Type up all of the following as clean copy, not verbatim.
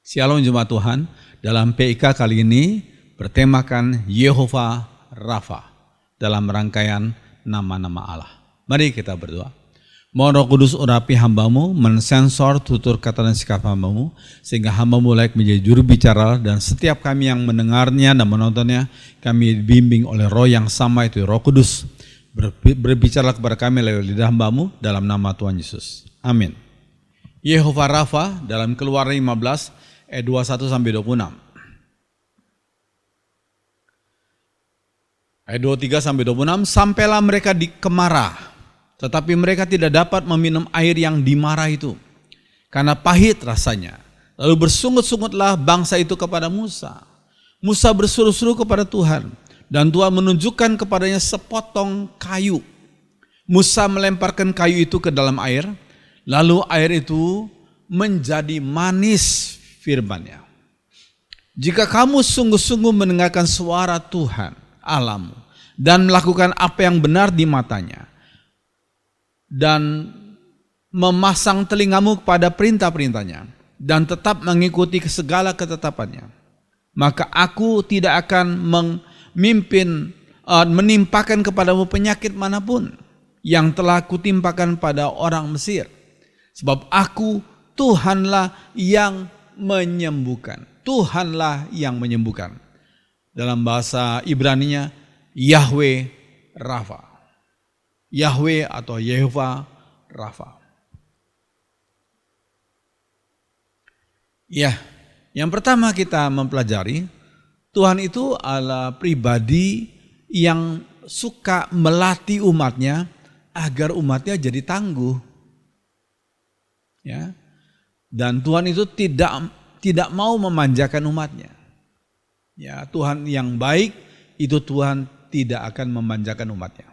Shalom jemaat Tuhan, dalam PIK kali ini bertemakan Yehova Rafa dalam rangkaian nama-nama Allah. Mari kita berdoa. Mohon Roh Kudus urapi hambamu, mensensor tutur kata dan sikap hambamu, sehingga hambamu layak menjadi juru bicara, dan setiap kami yang mendengarnya dan menontonnya, kami dibimbing oleh Roh yang sama, itu Roh Kudus. Berbicara kepada kami lewat lidah hambamu dalam nama Tuhan Yesus. Amin. Yehova Rafa dalam Keluaran 15 ayat 21 sampai 26. Ayat 23 sampai 26, sampailah mereka di Kemara, tetapi mereka tidak dapat meminum air yang di Mara itu, karena pahit rasanya. Lalu bersungut-sungutlah bangsa itu kepada Musa. Musa berseru-seru kepada Tuhan, dan Tuhan menunjukkan kepadanya sepotong kayu. Musa melemparkan kayu itu ke dalam air, lalu air itu menjadi manis. Firman-Nya, jika kamu sungguh-sungguh mendengarkan suara Tuhan Allahmu dan melakukan apa yang benar di matanya dan memasang telingamu kepada perintah-perintahnya dan tetap mengikuti segala ketetapannya, maka aku tidak akan menimpakan kepadamu penyakit manapun yang telah kutimpakan pada orang Mesir, sebab aku Tuhanlah yang menyembuhkan. Tuhanlah yang menyembuhkan. Dalam bahasa Ibraninya Yahweh Rafa. Yahweh atau Yehova Rafa. Ya, yang pertama kita mempelajari, Tuhan itu adalah pribadi yang suka melatih umatnya agar umatnya jadi tangguh. Ya. Dan Tuhan itu tidak mau memanjakan umatnya. Ya, Tuhan yang baik itu Tuhan tidak akan memanjakan umatnya.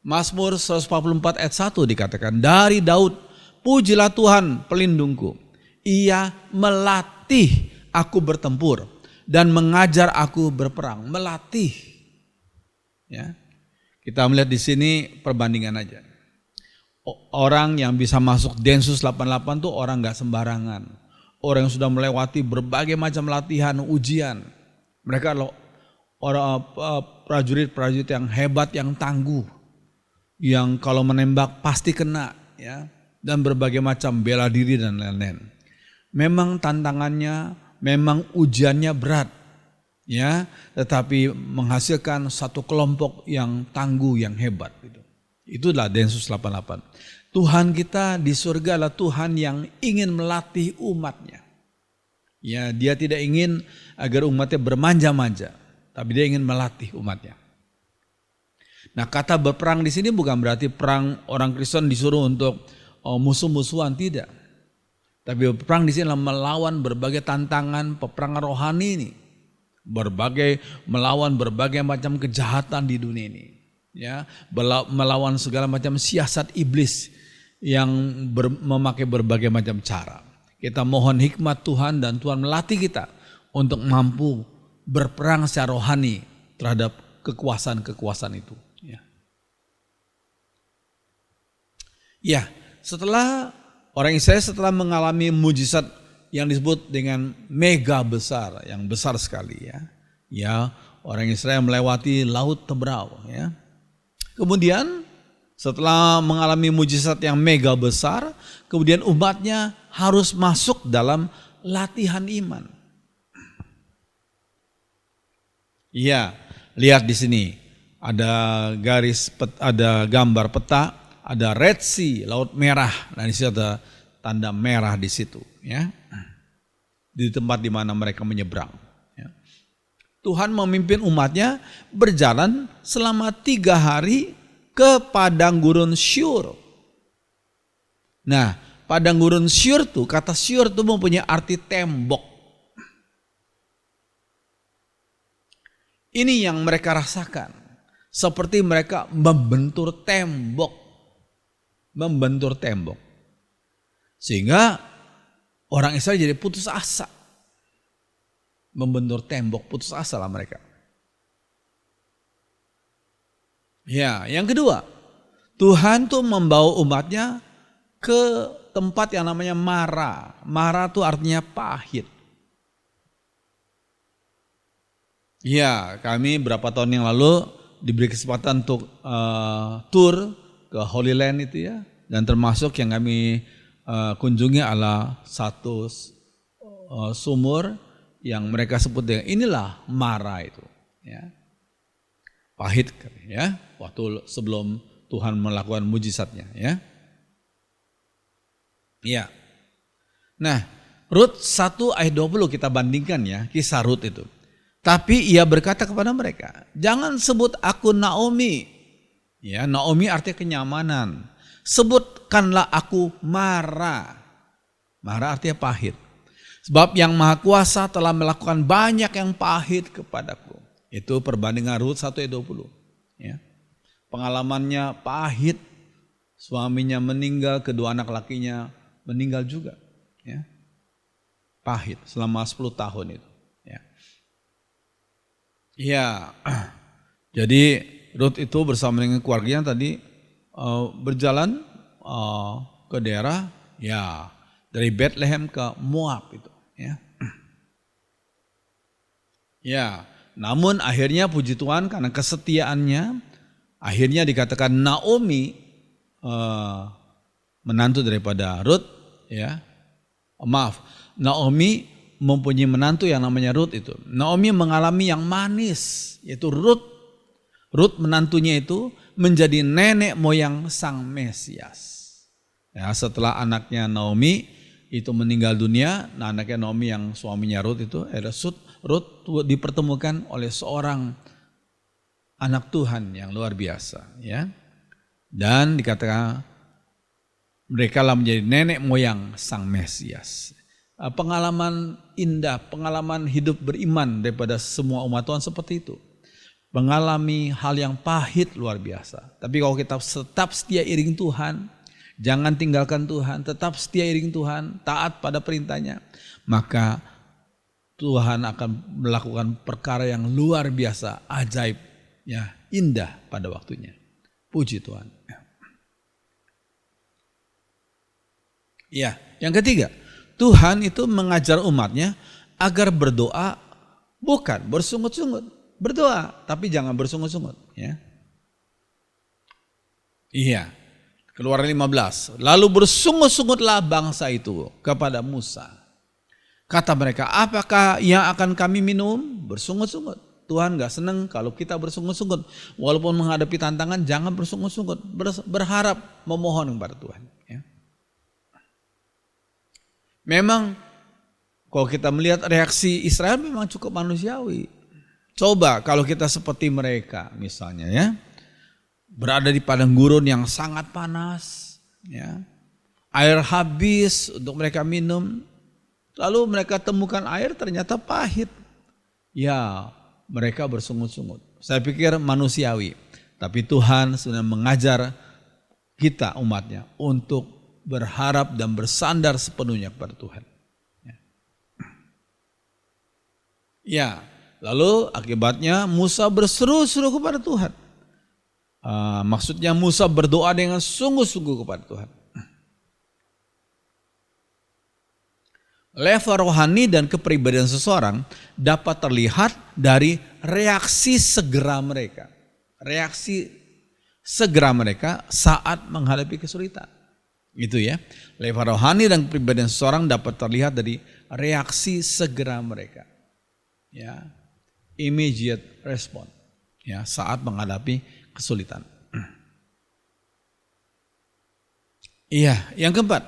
Mazmur 144 ayat 1 dikatakan, dari Daud, pujilah Tuhan pelindungku. Ia melatih aku bertempur dan mengajar aku berperang. Melatih. Ya. Kita melihat di sini perbandingan aja. Orang yang bisa masuk Densus 88 tuh orang gak sembarangan. Orang yang sudah melewati berbagai macam latihan, ujian. Mereka adalah orang prajurit-prajurit yang hebat, yang tangguh. Yang kalau menembak pasti kena, ya. Dan berbagai macam bela diri dan lain-lain. Memang tantangannya, memang ujiannya berat. Ya, tetapi menghasilkan satu kelompok yang tangguh, yang hebat gitu. Itulah Densus 88. Tuhan kita di surga adalah Tuhan yang ingin melatih umatnya. Ya, dia tidak ingin agar umatnya bermanja-manja, tapi dia ingin melatih umatnya. Nah, kata berperang di sini bukan berarti perang orang Kristen disuruh untuk musuh-musuhan, tidak. Tapi berperang di sini adalah melawan berbagai tantangan peperangan rohani ini. Melawan berbagai macam kejahatan di dunia ini. Ya, melawan segala macam siasat iblis yang memakai berbagai macam cara. Kita mohon hikmat Tuhan dan Tuhan melatih kita untuk mampu berperang secara rohani terhadap kekuasaan-kekuasaan itu. Ya, setelah orang Israel setelah mengalami mujizat yang disebut dengan mega besar, yang besar sekali ya. Ya, orang Israel melewati laut Tebrau ya. Kemudian setelah mengalami mujizat yang mega besar, kemudian umatnya harus masuk dalam latihan iman. Iya, lihat di sini ada ada gambar peta, ada Red Sea, Laut Merah. Nah, di situ ada tanda merah di situ, ya. Di tempat di mana mereka menyeberang. Ya. Tuhan memimpin umatnya berjalan selama 3 hari ke padang gurun Syur. Nah, padang gurun Syur tuh, kata Syur tuh mempunyai arti tembok. Ini yang mereka rasakan. Seperti mereka membentur tembok. Membentur tembok. Sehingga orang Israel jadi putus asa. Membentur tembok, putus asa lah mereka. Ya, yang kedua, Tuhan tuh membawa umatnya ke tempat yang namanya Mara. Mara itu artinya pahit. Ya, kami berapa tahun yang lalu diberi kesempatan untuk tour ke Holy Land itu ya. Dan termasuk yang kami kunjungi adalah satu sumur yang mereka sebut dengan inilah Mara itu. Ya. Pahit ya, waktu sebelum Tuhan melakukan mujizatnya ya. Ya. Nah, Rut 1 ayat 20 kita bandingkan ya, kisah Rut itu. Tapi ia berkata kepada mereka, jangan sebut aku Naomi. Ya, Naomi artinya kenyamanan. Sebutkanlah aku Mara. Mara artinya pahit. Sebab yang Maha Kuasa telah melakukan banyak yang pahit kepadaku. Itu perbandingan Rut 1 ayat 20. Ya. Pengalamannya pahit, suaminya meninggal, kedua anak lakinya meninggal juga. Ya. Pahit selama 10 tahun itu. Ya. Ya. Jadi Rut itu bersama dengan keluarganya tadi berjalan ke daerah ya dari Bethlehem ke Moab itu. Ya. Ya. Namun akhirnya puji Tuhan karena kesetiaannya akhirnya dikatakan Naomi menantu daripada Rut ya. Maaf, Naomi mempunyai menantu yang namanya Rut itu. Naomi mengalami yang manis yaitu Rut. Rut menantunya itu menjadi nenek moyang sang Mesias. Ya, setelah anaknya Naomi itu meninggal dunia, nah anaknya Naomi yang suaminya Rut itu Rut dipertemukan oleh seorang anak Tuhan yang luar biasa ya. Dan dikatakan mereka lah menjadi nenek moyang sang Mesias. Pengalaman indah, pengalaman hidup beriman daripada semua umat Tuhan seperti itu. Mengalami hal yang pahit luar biasa. Tapi kalau kita tetap setia iring Tuhan, jangan tinggalkan Tuhan, tetap setia iring Tuhan, taat pada perintahnya, maka Tuhan akan melakukan perkara yang luar biasa, ajaib, ya, indah pada waktunya. Puji Tuhan. Ya, yang ketiga, Tuhan itu mengajar umatnya agar berdoa bukan bersungut-sungut. Berdoa, tapi jangan bersungut-sungut. Ya. Iya, Keluaran 15. Lalu bersungut-sungutlah bangsa itu kepada Musa. Kata mereka, apakah yang akan kami minum? Bersungut-sungut. Tuhan gak senang kalau kita bersungut-sungut. Walaupun menghadapi tantangan, jangan bersungut-sungut. Berharap, memohon kepada Tuhan. Ya. Memang, kalau kita melihat reaksi Israel memang cukup manusiawi. Coba kalau kita seperti mereka misalnya ya. Berada di padang gurun yang sangat panas. Ya. Air habis untuk mereka minum. Lalu mereka temukan air ternyata pahit. Ya, mereka bersungut-sungut. Saya pikir manusiawi. Tapi Tuhan sudah mengajar kita umatnya untuk berharap dan bersandar sepenuhnya kepada Tuhan. Ya, lalu akibatnya Musa berseru-seru kepada Tuhan. Maksudnya Musa berdoa dengan sungguh-sungguh kepada Tuhan. Level rohani dan kepribadian seseorang dapat terlihat dari reaksi segera mereka. Reaksi segera mereka saat menghadapi kesulitan. Gitu ya. Level rohani dan kepribadian seseorang dapat terlihat dari reaksi segera mereka. Ya. Immediate response. Ya, saat menghadapi kesulitan. Iya, yang keempat.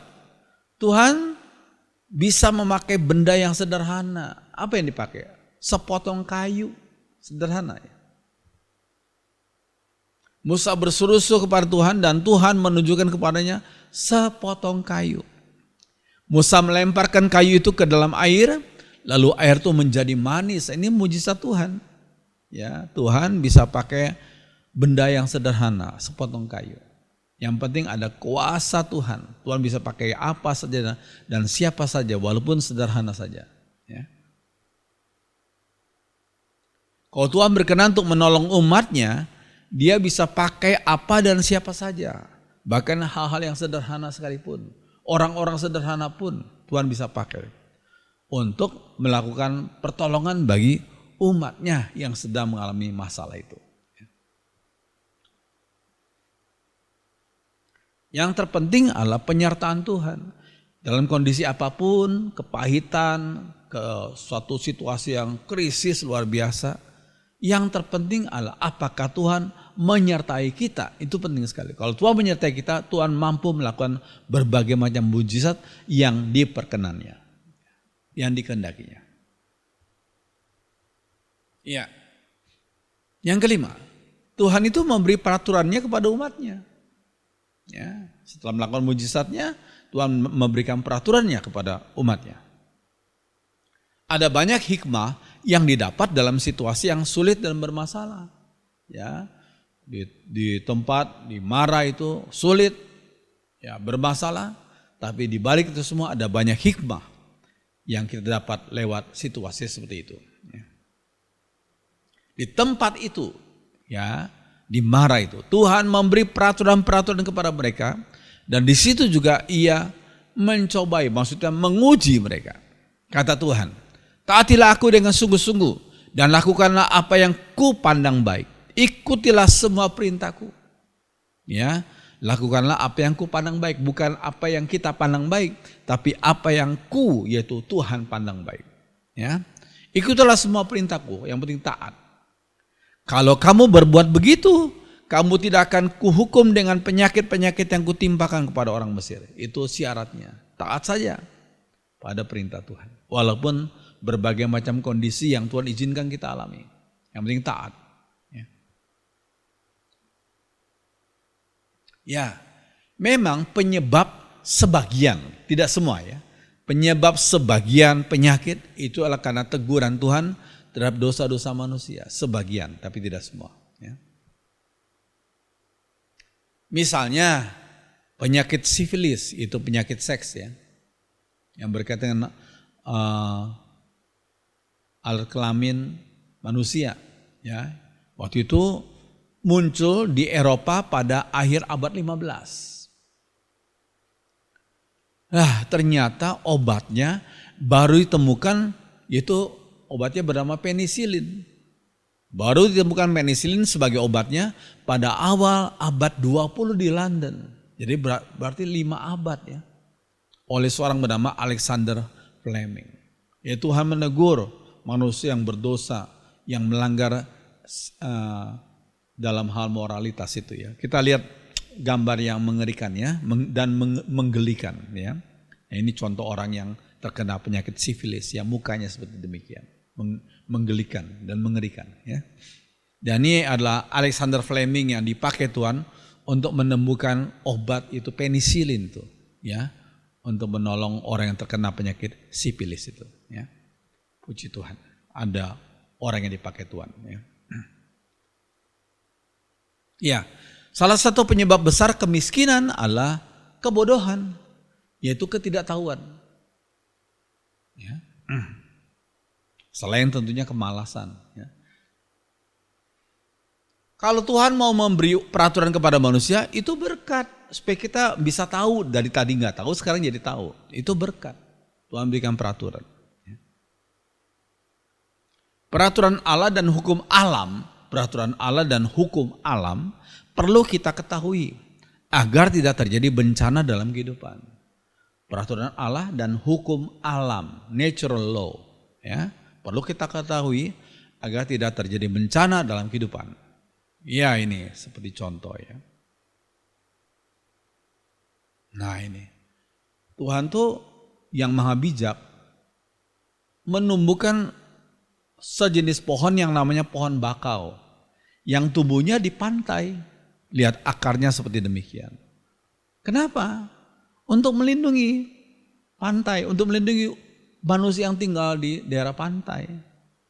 Tuhan bisa memakai benda yang sederhana. Apa yang dipakai? Sepotong kayu. Sederhana ya. Musa berseru-seru kepada Tuhan dan Tuhan menunjukkan kepadanya sepotong kayu. Musa melemparkan kayu itu ke dalam air, lalu air itu menjadi manis. Ini mujizat Tuhan. Ya, Tuhan bisa pakai benda yang sederhana, sepotong kayu. Yang penting ada kuasa Tuhan. Tuhan bisa pakai apa saja dan siapa saja walaupun sederhana saja. Ya. Kalau Tuhan berkenan untuk menolong umatnya, dia bisa pakai apa dan siapa saja. Bahkan hal-hal yang sederhana sekalipun, orang-orang sederhana pun Tuhan bisa pakai untuk melakukan pertolongan bagi umatnya yang sedang mengalami masalah itu. Yang terpenting adalah penyertaan Tuhan. Dalam kondisi apapun, kepahitan, ke suatu situasi yang krisis luar biasa, yang terpenting adalah apakah Tuhan menyertai kita. Itu penting sekali. Kalau Tuhan menyertai kita, Tuhan mampu melakukan berbagai macam mujizat yang diperkenannya, yang dikehendakinya. Ya. Yang kelima, Tuhan itu memberi peraturannya kepada umatnya. Ya, setelah melakukan mujizatnya, Tuhan memberikan peraturannya kepada umatnya. Ada banyak hikmah yang didapat dalam situasi yang sulit dan bermasalah. Ya, di tempat dimarah itu sulit, ya bermasalah, tapi di balik itu semua ada banyak hikmah yang kita dapat lewat situasi seperti itu. Ya. Di tempat itu, ya, di Mara itu, Tuhan memberi peraturan-peraturan kepada mereka, dan di situ juga Ia mencobai, maksudnya menguji mereka. Kata Tuhan, taatilah aku dengan sungguh-sungguh dan lakukanlah apa yang ku pandang baik. Ikutilah semua perintahku. Ya, lakukanlah apa yang ku pandang baik, bukan apa yang kita pandang baik, tapi apa yang ku, yaitu Tuhan pandang baik. Ya, ikutilah semua perintahku, yang penting taat. Kalau kamu berbuat begitu, kamu tidak akan kuhukum dengan penyakit-penyakit yang kutimpakan kepada orang Mesir. Itu syaratnya. Taat saja pada perintah Tuhan. Walaupun berbagai macam kondisi yang Tuhan izinkan kita alami. Yang penting taat. Ya, memang penyebab sebagian, tidak semua ya. Penyebab sebagian penyakit itu adalah karena teguran Tuhan terhadap dosa-dosa manusia. Sebagian, tapi tidak semua. Ya. Misalnya penyakit sifilis, itu penyakit seks ya, yang berkaitan dengan alat kelamin manusia. Ya, waktu itu muncul di Eropa pada akhir abad 15. Nah, ternyata obatnya baru ditemukan, yaitu obatnya bernama penisilin. Baru ditemukan penisilin sebagai obatnya pada awal abad 20 di London. Jadi berarti 5 abad ya. Oleh seorang bernama Alexander Fleming. Ya, Tuhan menegur manusia yang berdosa, yang melanggar dalam hal moralitas itu ya. Kita lihat gambar yang mengerikan ya, dan menggelikan ya. Nah, ini contoh orang yang terkena penyakit sifilis ya, mukanya seperti demikian. Menggelikan dan mengerikan ya. Dan ini adalah Alexander Fleming yang dipakai Tuhan untuk menemukan obat itu penisilin itu ya, untuk menolong orang yang terkena penyakit sifilis itu ya. Puji Tuhan, ada orang yang dipakai Tuhan ya. Ya, salah satu penyebab besar kemiskinan adalah kebodohan, yaitu ketidaktahuan. Ya. Selain tentunya kemalasan. Ya. Kalau Tuhan mau memberi peraturan kepada manusia, itu berkat. Supaya kita bisa tahu, dari tadi nggak tahu, sekarang jadi tahu. Itu berkat. Tuhan berikan peraturan. Ya. Peraturan Allah dan hukum alam, peraturan Allah dan hukum alam perlu kita ketahui agar tidak terjadi bencana dalam kehidupan. Peraturan Allah dan hukum alam, natural law, ya. Perlu kita ketahui agar tidak terjadi bencana dalam kehidupan. Ya, ini seperti contoh ya. Nah, ini Tuhan tuh yang maha bijak menumbuhkan sejenis pohon yang namanya pohon bakau, yang tumbuhnya di pantai. Lihat akarnya seperti demikian. Kenapa? Untuk melindungi pantai, untuk melindungi manusia yang tinggal di daerah pantai,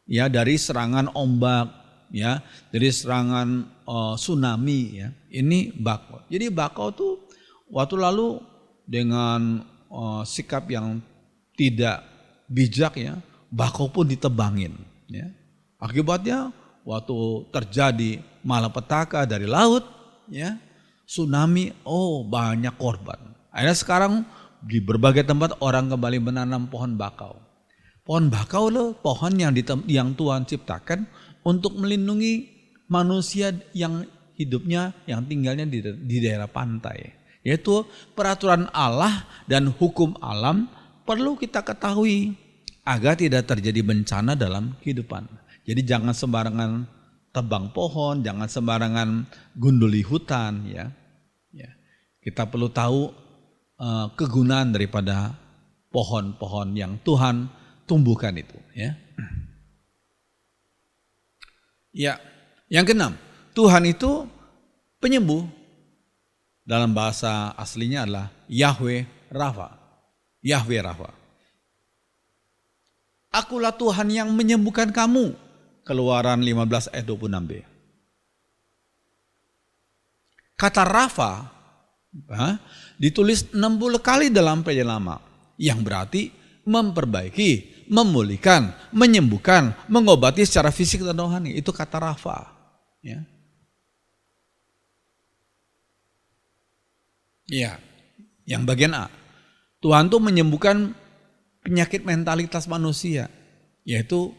ya, dari serangan ombak, ya, dari serangan tsunami, ya. Ini bakau. Jadi bakau tuh waktu lalu dengan sikap yang tidak bijak, ya, bakau pun ditebangin, ya. Akibatnya waktu terjadi malapetaka dari laut, ya, Tsunami, oh banyak korban. Akhirnya sekarang di berbagai tempat orang kembali menanam pohon bakau. Pohon bakau loh pohon yang Tuhan ciptakan untuk melindungi manusia yang hidupnya, yang tinggalnya di daerah pantai. Yaitu peraturan Allah dan hukum alam perlu kita ketahui agar tidak terjadi bencana dalam kehidupan. Jadi jangan sembarangan tebang pohon, jangan sembarangan gunduli hutan ya. Kita perlu tahu kegunaan daripada pohon-pohon yang Tuhan tumbuhkan itu ya. Ya, yang keenam, Tuhan itu penyembuh. Dalam bahasa aslinya adalah Yahweh Rafa. Yahweh Rafa. Akulah Tuhan yang menyembuhkan kamu. Keluaran 15 ayat 26b. Kata Rafa ditulis 60 kali dalam Perjanjian Lama, yang berarti memperbaiki, memulihkan, menyembuhkan, mengobati secara fisik dan rohani. Itu kata Rafa. Ya. Ya, yang bagian A. Tuhan tuh menyembuhkan penyakit mentalitas manusia, yaitu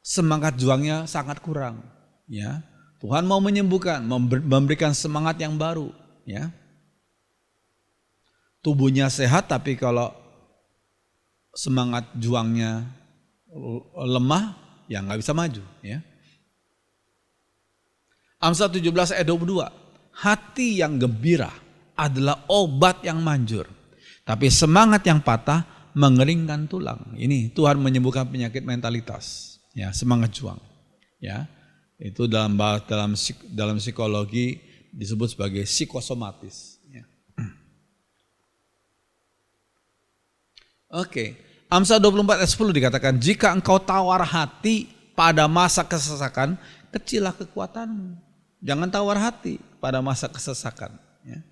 semangat juangnya sangat kurang. Ya, Tuhan mau menyembuhkan, memberikan semangat yang baru. Ya, tubuhnya sehat tapi kalau semangat juangnya lemah, ya nggak bisa maju. Ya. Amsal 17 ayat 22, hati yang gembira adalah obat yang manjur, tapi semangat yang patah mengeringkan tulang. Ini Tuhan menyembuhkan penyakit mentalitas, ya semangat juang. Ya, itu dalam psikologi disebut sebagai psikosomatis. Ya. Oke, Amsal 24 ayat 10 dikatakan, jika engkau tawar hati pada masa kesesakan, kecillah kekuatanmu. Jangan tawar hati pada masa kesesakan. Ya.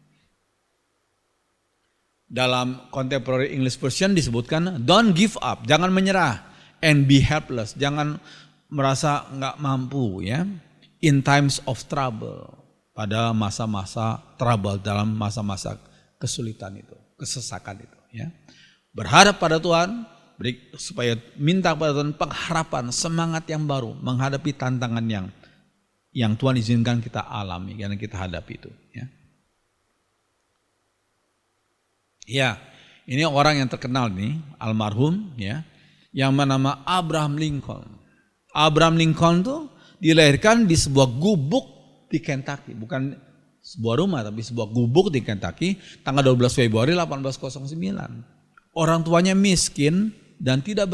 Dalam Contemporary English Version disebutkan, don't give up, jangan menyerah, and be helpless, jangan merasa nggak mampu ya. In times of trouble, pada masa-masa trouble, dalam masa-masa kesulitan itu, kesesakan itu ya. Berharap pada Tuhan, supaya minta pada Tuhan pengharapan, semangat yang baru menghadapi tantangan yang Tuhan izinkan kita alami, yang kita hadapi itu ya. Ya, ini orang yang terkenal nih, almarhum ya, yang bernama Abraham Lincoln. Abraham Lincoln tuh dilahirkan di sebuah gubuk di Kentucky, bukan sebuah rumah tapi sebuah gubuk di Kentucky, tanggal 12 Februari 1809. Orang tuanya miskin dan tidak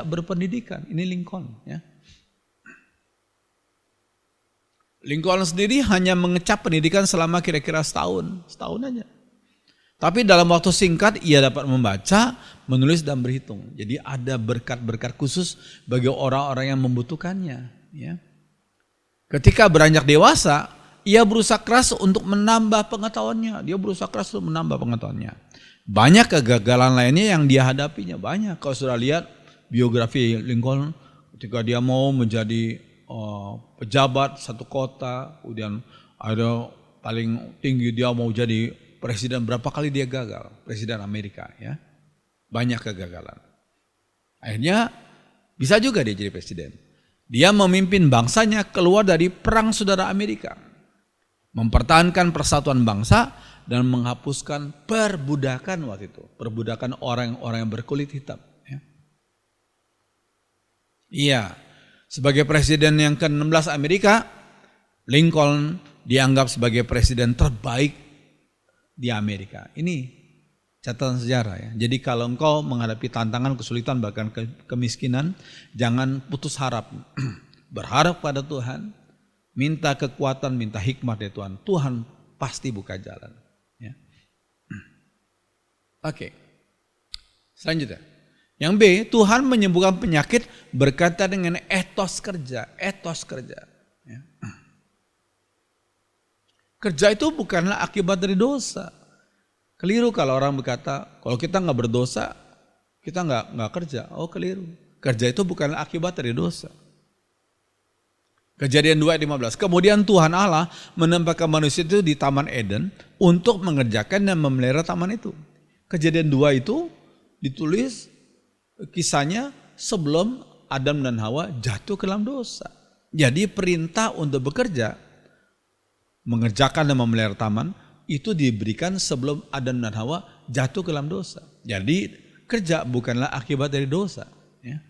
berpendidikan. Ini Lincoln ya. Lincoln sendiri hanya mengecap pendidikan selama kira-kira setahun aja. Tapi dalam waktu singkat ia dapat membaca, menulis dan berhitung. Jadi ada berkat-berkat khusus bagi orang-orang yang membutuhkannya. Ya. Ketika beranjak dewasa, ia berusaha keras untuk menambah pengetahuannya. Banyak kegagalan lainnya yang dia hadapinya, banyak. Kalau sudah lihat biografi Lincoln, ketika dia mau menjadi pejabat satu kota, kemudian ada paling tinggi dia mau jadi presiden, berapa kali dia gagal, presiden Amerika ya. Banyak kegagalan. Akhirnya bisa juga dia jadi presiden. Dia memimpin bangsanya keluar dari perang saudara Amerika. Mempertahankan persatuan bangsa dan menghapuskan perbudakan waktu itu. Perbudakan orang-orang yang berkulit hitam. Ya. Iya, sebagai presiden yang ke-16 Amerika, Lincoln dianggap sebagai presiden terbaik di Amerika. Ini catatan sejarah ya. Jadi kalau engkau menghadapi tantangan, kesulitan, bahkan kemiskinan, jangan putus harap. Berharap pada Tuhan, minta kekuatan, minta hikmah dari Tuhan. Tuhan pasti buka jalan. Ya. Oke. Selanjutnya. Yang B, Tuhan menyembuhkan penyakit berkaitan dengan etos kerja. Ya. Kerja itu bukanlah akibat dari dosa. Keliru kalau orang berkata, kalau kita nggak berdosa, kita nggak kerja. Oh keliru. Kerja itu bukanlah akibat dari dosa. Kejadian 2 ayat 15. Kemudian Tuhan Allah menempatkan manusia itu di Taman Eden untuk mengerjakan dan memelihara taman itu. Kejadian 2 itu ditulis kisahnya sebelum Adam dan Hawa jatuh ke dalam dosa. Jadi perintah untuk bekerja, mengerjakan dan memelihara taman itu diberikan sebelum Adam dan Hawa jatuh ke dalam dosa. Jadi kerja bukanlah akibat dari dosa. Ya.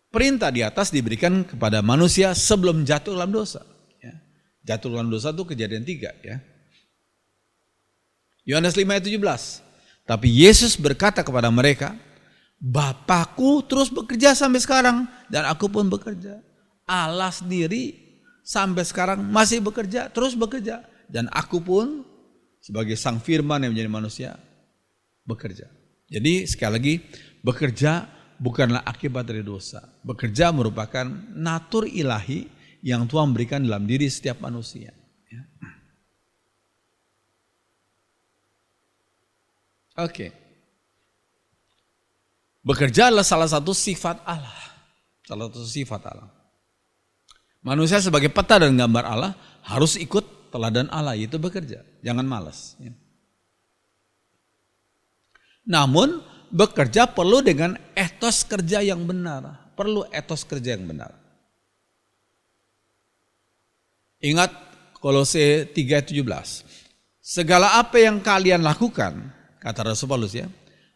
Perintah di atas diberikan kepada manusia sebelum jatuh dalam dosa. Ya. Jatuh dalam dosa itu kejadian 3. Ya. Yohanes 5 ayat 17. Tapi Yesus berkata kepada mereka, Bapakku terus bekerja sampai sekarang dan aku pun bekerja. Allah sendiri sampai sekarang masih bekerja, terus bekerja. Dan aku pun sebagai sang firman yang menjadi manusia bekerja. Jadi sekali lagi, bekerja bukanlah akibat dari dosa. Bekerja merupakan natur ilahi yang Tuhan berikan dalam diri setiap manusia. Ya. Oke. Bekerja adalah salah satu sifat Allah. Salah satu sifat Allah. Manusia sebagai peta dan gambar Allah harus ikut teladan Allah, yaitu bekerja. Jangan malas. Ya. Namun bekerja perlu dengan etos kerja yang benar. Perlu etos kerja yang benar. Ingat Kolose 3:17. Segala apa yang kalian lakukan, kata Rasul Paulus ya,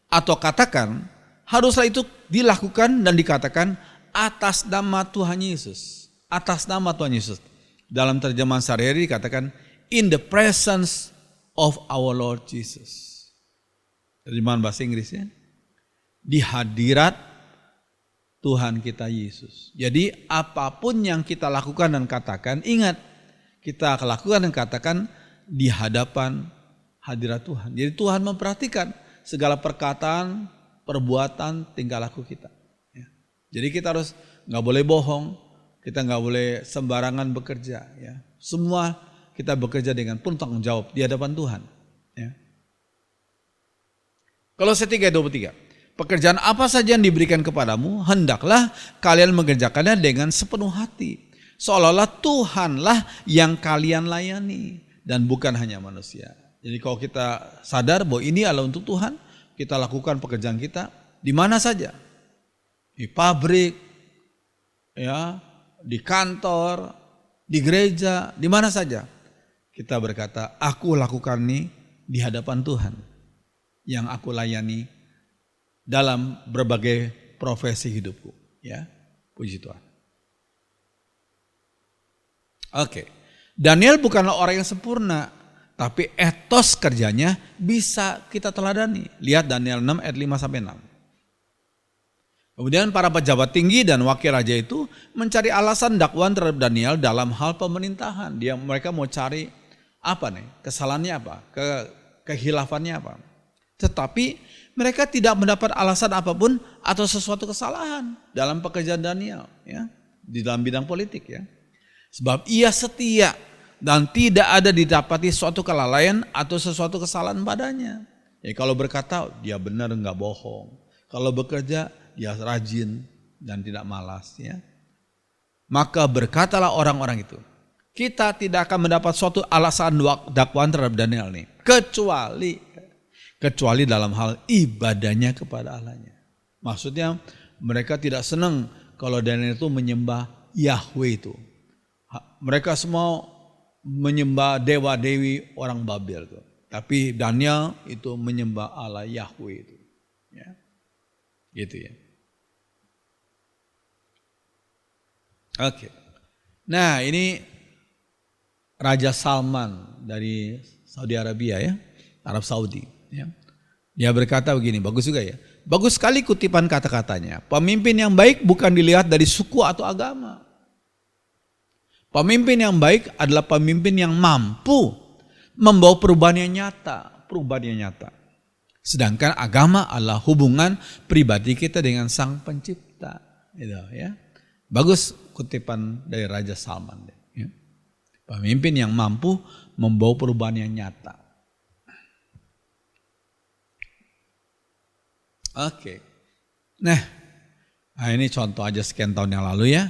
atau katakan, haruslah itu dilakukan dan dikatakan atas nama Tuhan Yesus. Atas nama Tuhan Yesus. Dalam terjemahan sehari-hari dikatakan in the presence of our Lord Jesus. Terjemahan bahasa Inggrisnya. Di hadirat Tuhan kita Yesus. Jadi apapun yang kita lakukan dan katakan, ingat kita lakukan dan katakan di hadapan hadirat Tuhan. Jadi Tuhan memperhatikan segala perkataan, perbuatan, tingkah laku kita. Ya. Jadi kita harus nggak boleh bohong, kita nggak boleh sembarangan bekerja. Ya. Semua kita bekerja dengan penuh tanggung jawab di hadapan Tuhan. Ya. Kolose 3:23. Pekerjaan apa saja yang diberikan kepadamu, hendaklah kalian mengerjakannya dengan sepenuh hati. Seolah-olah Tuhanlah yang kalian layani dan bukan hanya manusia. Jadi kalau kita sadar bahwa ini adalah untuk Tuhan, kita lakukan pekerjaan kita di mana saja. Di pabrik, ya, di kantor, di gereja, di mana saja. Kita berkata, aku lakukan ini di hadapan Tuhan. Yang aku layani dalam berbagai profesi hidupku. Ya, puji Tuhan. Oke, Daniel bukanlah orang yang sempurna, tapi etos kerjanya bisa kita teladani. Lihat Daniel 6 ayat 5-6. Kemudian para pejabat tinggi dan wakil raja itu mencari alasan dakwaan terhadap Daniel dalam hal pemerintahan. Mereka mau cari apa nih? Kesalahannya apa? Kehilafannya apa? Tetapi mereka tidak mendapat alasan apapun atau sesuatu kesalahan dalam pekerjaan Daniel, ya, di dalam bidang politik, ya. Sebab ia setia dan tidak ada didapati suatu kelalaian atau sesuatu kesalahan padanya. Ya, kalau berkata dia benar, enggak bohong. Kalau bekerja dia rajin dan tidak malas. Ya. Maka berkatalah orang-orang itu, kita tidak akan mendapat suatu alasan dakwaan terhadap Daniel nih, kecuali dalam hal ibadahnya kepada Allahnya. Maksudnya mereka tidak senang kalau Daniel itu menyembah Yahweh itu. Mereka semua menyembah dewa-dewi orang Babel itu. Tapi Daniel itu menyembah Allah Yahweh itu. Ya. Gitu ya. Oke. Nah, ini Raja Salman dari Saudi Arabia, ya. Arab Saudi, ya. Dia berkata begini, bagus juga ya. Bagus sekali kutipan kata-katanya. Pemimpin yang baik bukan dilihat dari suku atau agama. Pemimpin yang baik adalah pemimpin yang mampu membawa perubahan yang nyata. Sedangkan agama adalah hubungan pribadi kita dengan Sang Pencipta. Gitu, ya. Bagus kutipan dari Raja Salman. Ya. Pemimpin yang mampu membawa perubahan yang nyata. Oke. Nah, ini contoh aja sekian tahun yang lalu ya.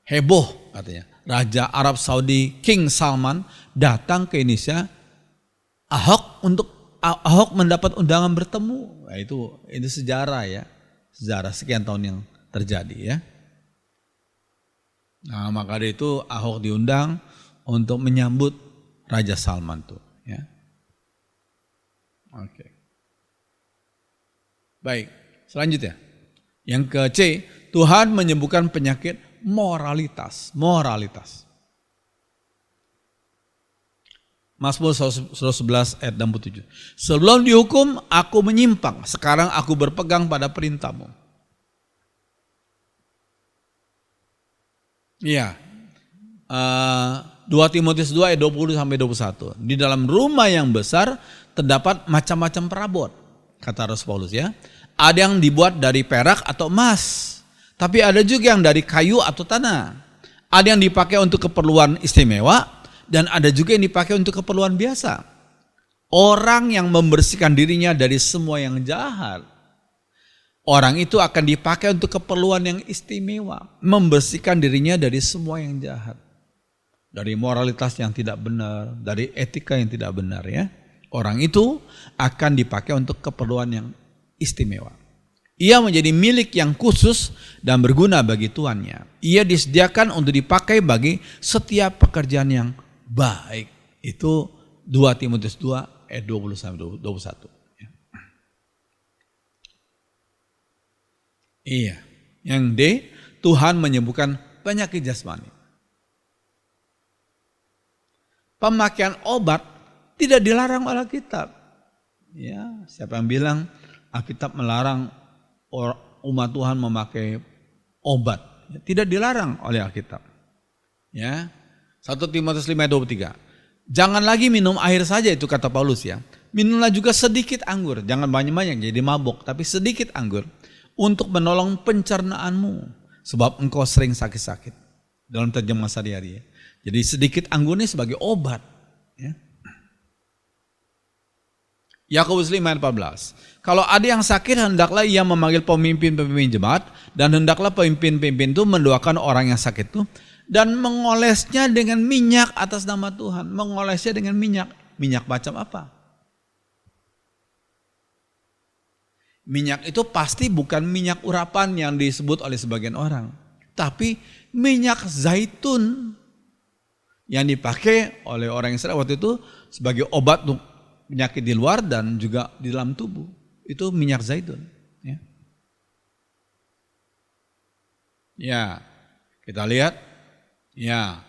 heboh katanya. Raja Arab Saudi King Salman datang ke Indonesia. Ahok mendapat undangan bertemu. Nah, itu sejarah ya. Sejarah sekian tahun yang terjadi ya. Nah, maka dari itu Ahok diundang untuk menyambut Raja Salman tuh ya. Oke. Baik, selanjutnya. Yang ke C, Tuhan menyembuhkan penyakit moralitas. Mazmur 111 ayat 67. Sebelum dihukum aku menyimpang, sekarang aku berpegang pada perintahmu. Iya. 2 Timotius 2 ayat 20 sampai 21. Di dalam rumah yang besar terdapat macam-macam perabot, kata Rasul Paulus ya. Ada yang dibuat dari perak atau emas, tapi ada juga yang dari kayu atau tanah. Ada yang dipakai untuk keperluan istimewa dan ada juga yang dipakai untuk keperluan biasa. Orang yang membersihkan dirinya dari semua yang jahat, orang itu akan dipakai untuk keperluan yang istimewa, membersihkan dirinya dari semua yang jahat. Dari moralitas yang tidak benar, dari etika yang tidak benar ya. Orang itu akan dipakai untuk keperluan yang istimewa. Ia menjadi milik yang khusus dan berguna bagi tuannya. Ia disediakan untuk dipakai bagi setiap pekerjaan yang baik. Itu 2 Timotius 2 ayat 20 sampai 21. Iya. Yang D, Tuhan menyembuhkan penyakit jasmani. Pemakaian obat tidak dilarang oleh Alkitab. Ya, siapa yang bilang Alkitab melarang umat Tuhan memakai obat? Tidak dilarang oleh Alkitab. Ya. 1 Timotius 5 ayat 23. Jangan lagi minum air saja, itu kata Paulus ya. Minumlah juga sedikit anggur, jangan banyak-banyak jadi mabuk, tapi sedikit anggur untuk menolong pencernaanmu, sebab engkau sering sakit-sakit. Dalam terjemahan sehari-hari ya. Jadi sedikit anggur ini sebagai obat. Ya. Yakobus 5 ayat 14. Kalau ada yang sakit, hendaklah ia memanggil pemimpin-pemimpin jemaat, dan hendaklah pemimpin-pemimpin itu mendoakan orang yang sakit itu dan mengolesnya dengan minyak atas nama Tuhan. Mengolesnya dengan minyak. Minyak macam apa? Minyak itu pasti bukan minyak urapan yang disebut oleh sebagian orang, tapi minyak zaitun yang dipakai oleh orang Israel waktu itu sebagai obat untuk penyakit di luar dan juga di dalam tubuh. Itu minyak zaitun. Ya, ya kita lihat. Ya,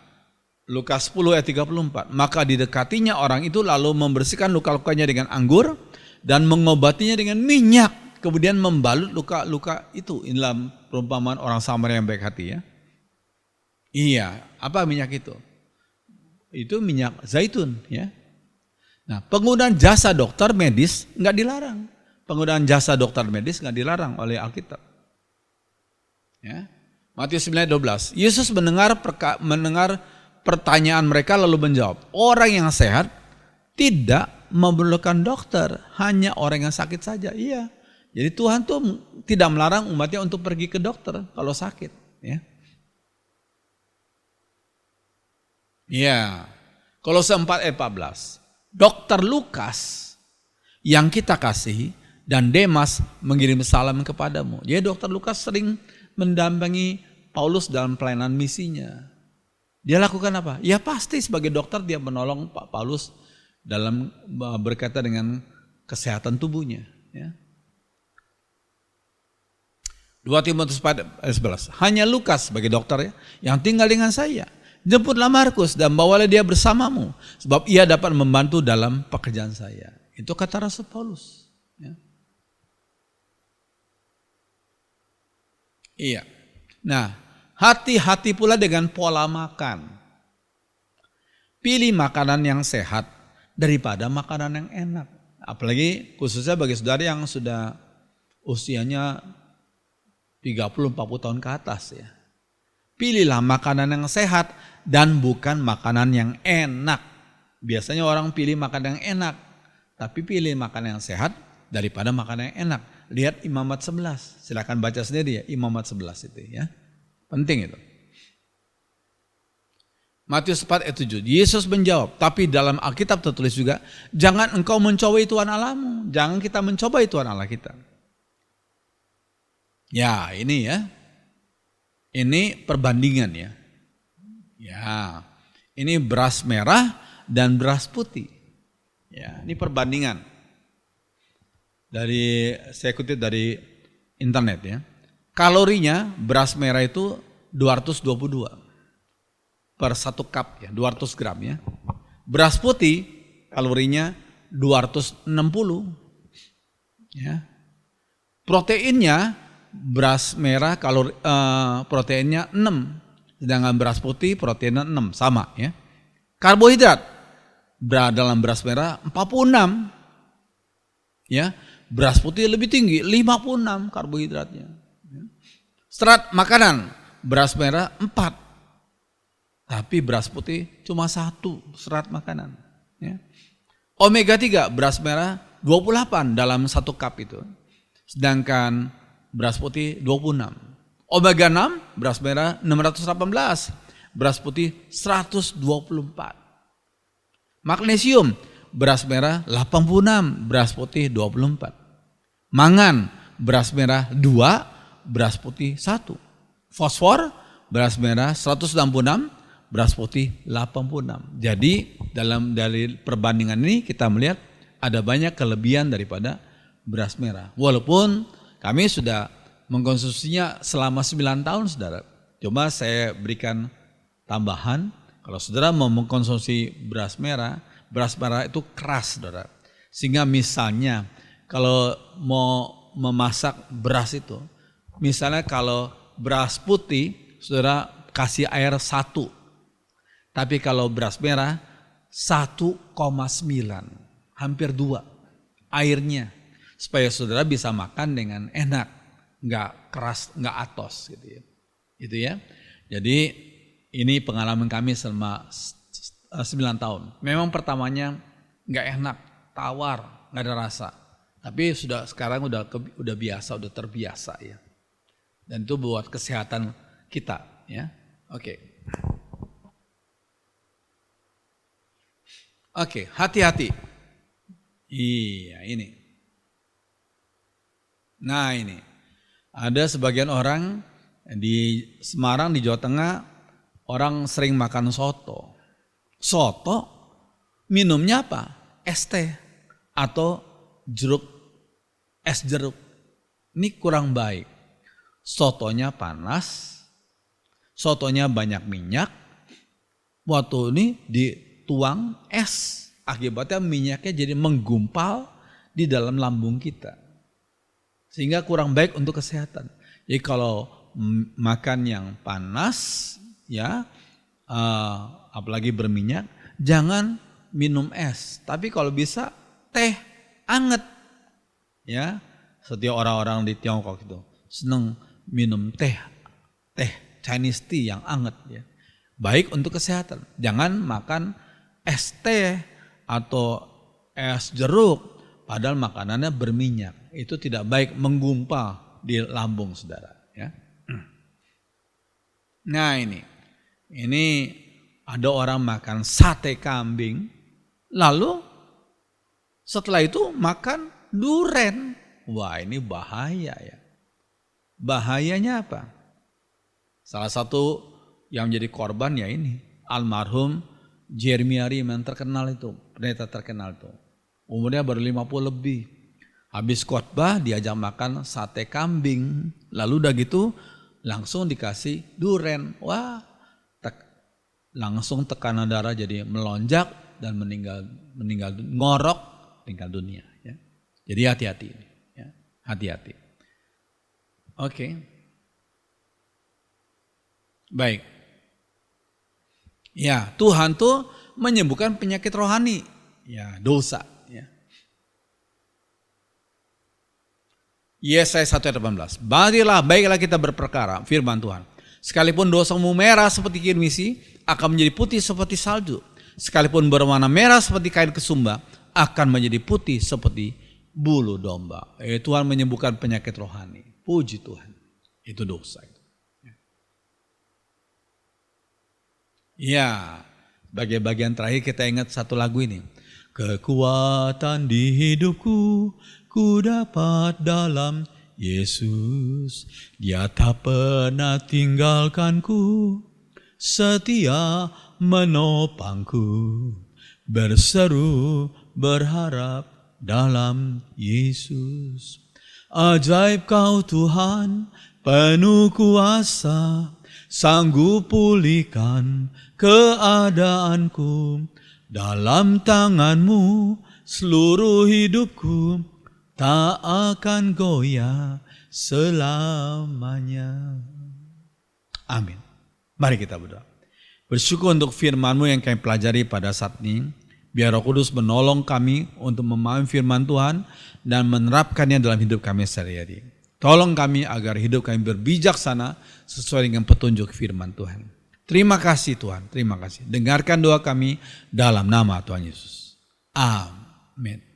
Lukas 10 ayat 34. Maka didekatinya orang itu lalu membersihkan luka-lukanya dengan anggur dan mengobatinya dengan minyak. Kemudian membalut luka-luka itu. Inilah perumpamaan orang Samaria yang baik hati ya. Iya, apa minyak itu? Itu minyak zaitun ya. Nah, penggunaan jasa dokter medis enggak dilarang. Penggunaan jasa dokter medis enggak dilarang oleh Alkitab. Ya. Matius 9:12. Yesus mendengar pertanyaan mereka lalu menjawab, orang yang sehat tidak memerlukan dokter, hanya orang yang sakit saja. Iya. Jadi Tuhan tuh tidak melarang umatnya untuk pergi ke dokter kalau sakit, ya. Iya. Kolose 4 ayat 14. Dokter Lukas yang kita kasih dan Demas mengirim salam kepadamu. Jadi dokter Lukas sering mendampingi Paulus dalam pelayanan misinya. Dia lakukan apa? Ya pasti sebagai dokter dia menolong Pak Paulus dalam berkaitan dengan kesehatan tubuhnya. Ya. 2 Timotius 4 ayat 11. Hanya Lukas sebagai dokter ya, yang tinggal dengan saya. Jemputlah Markus dan bawalah dia bersamamu, sebab ia dapat membantu dalam pekerjaan saya. Itu kata Rasul Paulus. Ya. Iya. Nah, hati-hati pula dengan pola makan. Pilih makanan yang sehat daripada makanan yang enak. Apalagi khususnya bagi saudara yang sudah usianya 30-40 tahun ke atas ya. Pilihlah makanan yang sehat dan bukan makanan yang enak. Biasanya orang pilih makanan yang enak, tapi pilih makanan yang sehat daripada makanan yang enak. Lihat Imamat 11, silakan baca sendiri ya, Imamat 11 itu ya. Penting itu. Matius 4 ayat 7. Yesus menjawab, tapi dalam Alkitab tertulis juga, jangan engkau mencobai Tuhan Allahmu. Jangan kita mencobai Tuhan Allah kita. Ya, ini ya. Ini perbandingan ya. Ya, ini beras merah dan beras putih. Ya, ini perbandingan. Saya kutip dari internet ya. Kalorinya beras merah itu 222 per 1 cup ya, 200 gram ya. Beras putih kalorinya 260 ya. Proteinnya beras merah proteinnya 6, sedangkan beras putih proteinnya 6, sama ya. Karbohidrat dalam beras merah 46 ya, beras putih lebih tinggi 56 karbohidratnya. Serat makanan beras merah 4, tapi beras putih cuma 1 serat makanan ya. Omega 3 beras merah 28 dalam 1 cup itu, sedangkan beras putih 26. Omega 6 beras merah 618, beras putih 124. Magnesium beras merah 86, beras putih 24. Mangan beras merah 2, beras putih 1. Fosfor beras merah 166, beras putih 86. Jadi dari perbandingan ini kita melihat ada banyak kelebihan daripada beras merah. Walaupun kami sudah mengkonsumsinya selama 9 tahun saudara. Cuma saya berikan tambahan, kalau saudara mau mengkonsumsi beras merah itu keras saudara. Sehingga misalnya kalau mau memasak beras itu, misalnya kalau beras putih saudara kasih air 1, tapi kalau beras merah 1,9, hampir 2 airnya, supaya saudara bisa makan dengan enak, nggak keras, nggak atos gitu ya. Itu ya. Jadi ini pengalaman kami selama 9 tahun. Memang pertamanya nggak enak, tawar, nggak ada rasa. Tapi sekarang udah biasa, udah terbiasa ya. Dan itu buat kesehatan kita ya. Oke, hati-hati. Iya, ini. Nah, ini. Ada sebagian orang di Semarang, di Jawa Tengah, orang sering makan soto. Soto minumnya apa? Es teh atau es jeruk. Ini kurang baik. Sotonya panas, sotonya banyak minyak. Waktu ini dituang es. Akibatnya minyaknya jadi menggumpal di dalam lambung kita. Sehingga kurang baik untuk kesehatan. Jadi kalau makan yang panas ya, apalagi berminyak, jangan minum es. Tapi kalau bisa teh anget ya. Setiap orang-orang di Tiongkok itu senang minum teh Chinese tea yang anget ya. Baik untuk kesehatan. Jangan makan es teh atau es jeruk padahal makanannya berminyak. Itu tidak baik, menggumpal di lambung saudara ya. Nah ini ada orang makan sate kambing, lalu setelah itu makan duren. Wah, ini bahaya ya. Bahayanya apa? Salah satu yang menjadi korban ya ini almarhum Jeremiah Rim yang terkenal itu, pendeta terkenal itu. Umurnya baru 50 lebih. Habis khotbah diajak makan sate kambing. Lalu udah gitu langsung dikasih duren. Wah, langsung tekanan darah jadi melonjak dan meninggal ngorok, meninggal dunia ya. Jadi hati-hati ya. Hati-hati. Oke. Baik. Ya, Tuhan tuh menyembuhkan penyakit rohani, ya dosa. Ya. Yesaya 1 ayat 18. Baiklah kita berperkara, firman Tuhan. Sekalipun dosamu merah seperti kirmisi, akan menjadi putih seperti salju. Sekalipun berwarna merah seperti kain kesumba, akan menjadi putih seperti bulu domba. Tuhan menyembuhkan penyakit rohani. Puji Tuhan. Itu dosa. Ya, bagian terakhir kita ingat satu lagu ini. Kekuatan di hidupku ku dapat dalam Yesus. Dia tak pernah tinggalkanku, setia menopangku. Berseru berharap dalam Yesus. Ajaib kau Tuhan, penuh kuasa, sanggup pulihkan keadaanku. Dalam tangan-Mu seluruh hidupku tak akan goyah selamanya. Amin. Mari kita berdoa. Bersyukur untuk firman-Mu yang kami pelajari pada saat ini. Biar Roh Kudus menolong kami untuk memahami firman Tuhan dan menerapkannya dalam hidup kami sehari-hari. Tolong kami agar hidup kami berbijaksana sesuai dengan petunjuk firman Tuhan. Terima kasih Tuhan, terima kasih. Dengarkan doa kami dalam nama Tuhan Yesus. Amin.